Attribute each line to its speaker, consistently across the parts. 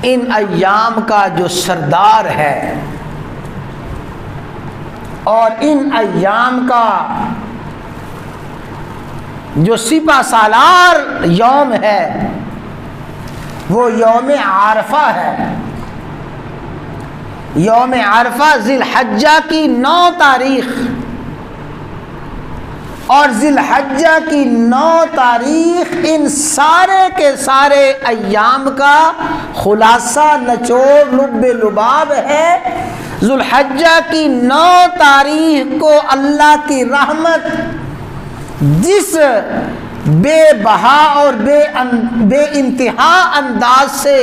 Speaker 1: ان ایام کا جو سردار ہے اور ان ایام کا جو سپہ سالار یوم ہے وہ یوم عرفہ ہے۔ یوم عرفہ ذی الحجہ کی 9 تاریخ، اور ذی الحجہ کی 9 تاریخ ان سارے کے سارے ایام کا خلاصہ نچوڑ لب لباب ہے۔ ذی الحجہ کی 9 تاریخ کو اللہ کی رحمت جس بے بہا اور بے انتہا انداز سے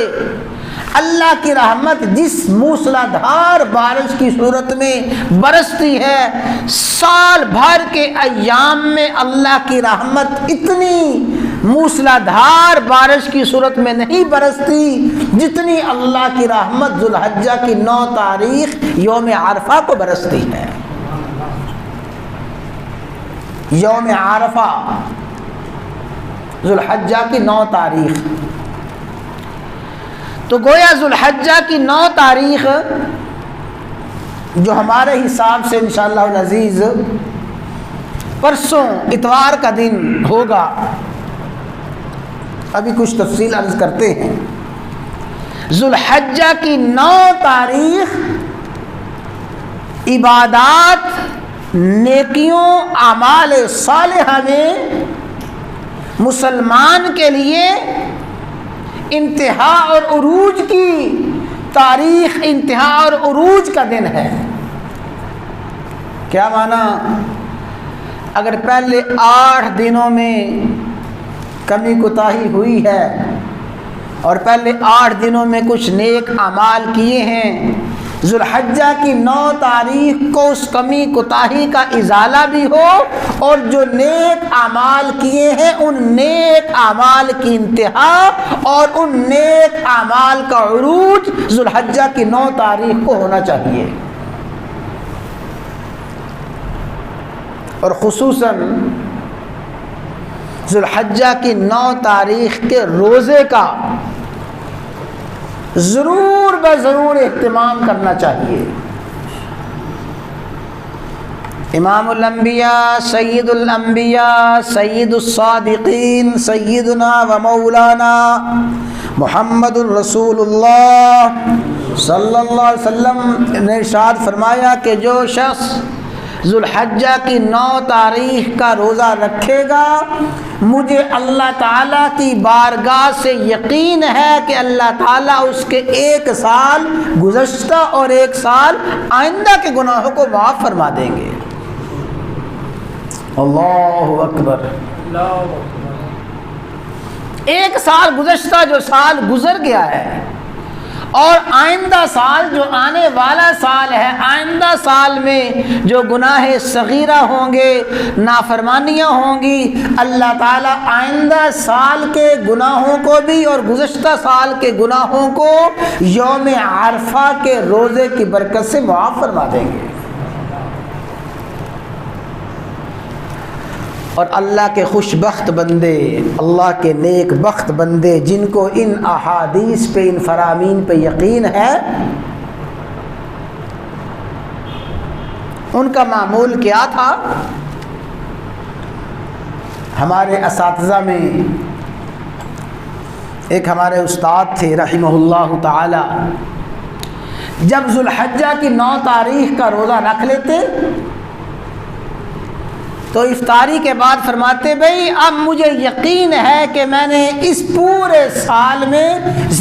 Speaker 1: اللہ کی رحمت جس موسلادھار بارش کی صورت میں برستی ہے، سال بھر کے ایام میں اللہ کی رحمت اتنی موسلادھار بارش کی صورت میں نہیں برستی جتنی اللہ کی رحمت ذی الحجہ کی 9 تاریخ یوم عرفہ کو برستی ہے۔ یوم عرفہ ذی الحجہ کی 9 تاریخ، تو گویا ذی الحجہ کی 9 تاریخ جو ہمارے حساب سے انشاءاللہ العزیز پرسوں اتوار کا دن ہوگا، ابھی کچھ تفصیل عرض کرتے ہیں۔ ذی الحجہ کی 9 تاریخ عبادات، نیکیوں، اعمال صالحہ میں مسلمان کے لیے انتہا اور عروج کی تاریخ، انتہا اور عروج کا دن ہے۔ کیا معنی؟ اگر پہلے 8 دنوں میں کمی کوتاہی ہوئی ہے اور پہلے 8 دنوں میں کچھ نیک اعمال کیے ہیں، ذی الحجہ کی 9 تاریخ کو اس کمی کوتاہی کا ازالہ بھی ہو اور جو نیک اعمال کیے ہیں ان نیک اعمال کی انتہا اور ان نیک اعمال کا عروج ذی الحجہ کی 9 تاریخ کو ہونا چاہیے۔ اور خصوصاً ذی الحجہ کی 9 تاریخ کے روزے کا ضرور بضرور اہتمام کرنا چاہیے۔ امام الانبیاء، سید الانبیاء، سید الصادقین، سیدنا و مولانا محمد الرسول اللہ صلی اللہ علیہ وسلم نے ارشاد فرمایا کہ جو شخص ذی الحجہ کی 9 تاریخ کا روزہ رکھے گا، مجھے اللہ تعالیٰ کی بارگاہ سے یقین ہے کہ اللہ تعالیٰ اس کے 1 سال گزشتہ اور 1 سال آئندہ کے گناہوں کو معاف فرما دیں گے۔ اللہ اکبر۔ 1 سال گزشتہ جو سال گزر گیا ہے اور آئندہ سال جو آنے والا سال ہے، آئندہ سال میں جو گناہ صغیرہ ہوں گے، نافرمانیاں ہوں گی، اللہ تعالیٰ آئندہ سال کے گناہوں کو بھی اور گزشتہ سال کے گناہوں کو یوم عرفہ کے روزے کی برکت سے معاف فرما دیں گے۔ اور اللہ کے خوش بخت بندے، اللہ کے نیک بخت بندے جن کو ان احادیث پہ، ان فرامین پہ یقین ہے، ان کا معمول کیا تھا؟ ہمارے اساتذہ میں ایک ہمارے استاد تھے رحمہ اللہ تعالی، جب ذی الحجہ کی 9 تاریخ کا روزہ رکھ لیتے تو افطاری کے بعد فرماتے بھئی اب مجھے یقین ہے کہ میں نے اس پورے سال میں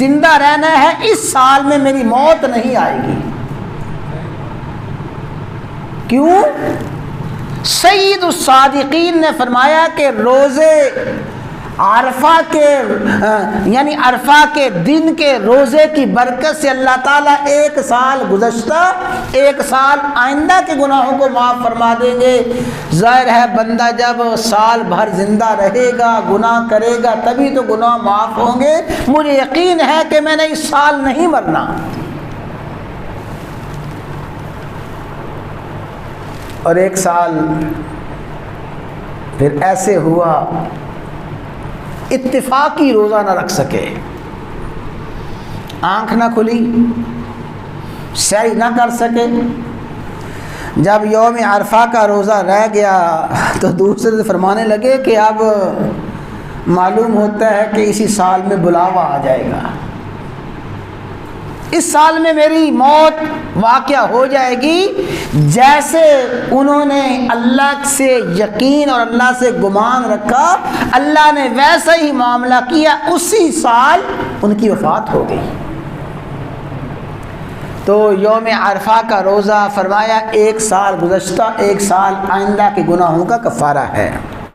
Speaker 1: زندہ رہنا ہے، اس سال میں میری موت نہیں آئے گی۔ کیوں؟ سید الصادقین نے فرمایا کہ روزے عرفہ کے یعنی عرفہ کے دن کے روزے کی برکت سے اللہ تعالیٰ 1 سال گزشتہ 1 سال آئندہ کے گناہوں کو معاف فرما دیں گے۔ ظاہر ہے بندہ جب سال بھر زندہ رہے گا، گناہ کرے گا، تبھی تو گناہ معاف ہوں گے۔ مجھے یقین ہے کہ میں نے اس سال نہیں مرنا۔ اور 1 سال پھر ایسے ہوا اتفاقی روزہ نہ رکھ سکے، آنکھ نہ کھلی، سحر نہ کر سکے۔ جب یوم عرفہ کا روزہ رہ گیا تو دوسرے سے فرمانے لگے کہ اب معلوم ہوتا ہے کہ اسی سال میں بلاوا آ جائے گا، اس سال میں میری موت واقع ہو جائے گی۔ جیسے انہوں نے اللہ سے یقین اور اللہ سے گمان رکھا، اللہ نے ویسا ہی معاملہ کیا، اسی سال ان کی وفات ہو گئی۔ تو یوم عرفہ کا روزہ فرمایا 1 سال گزشتہ 1 سال آئندہ کے گناہوں کا کفارہ ہے۔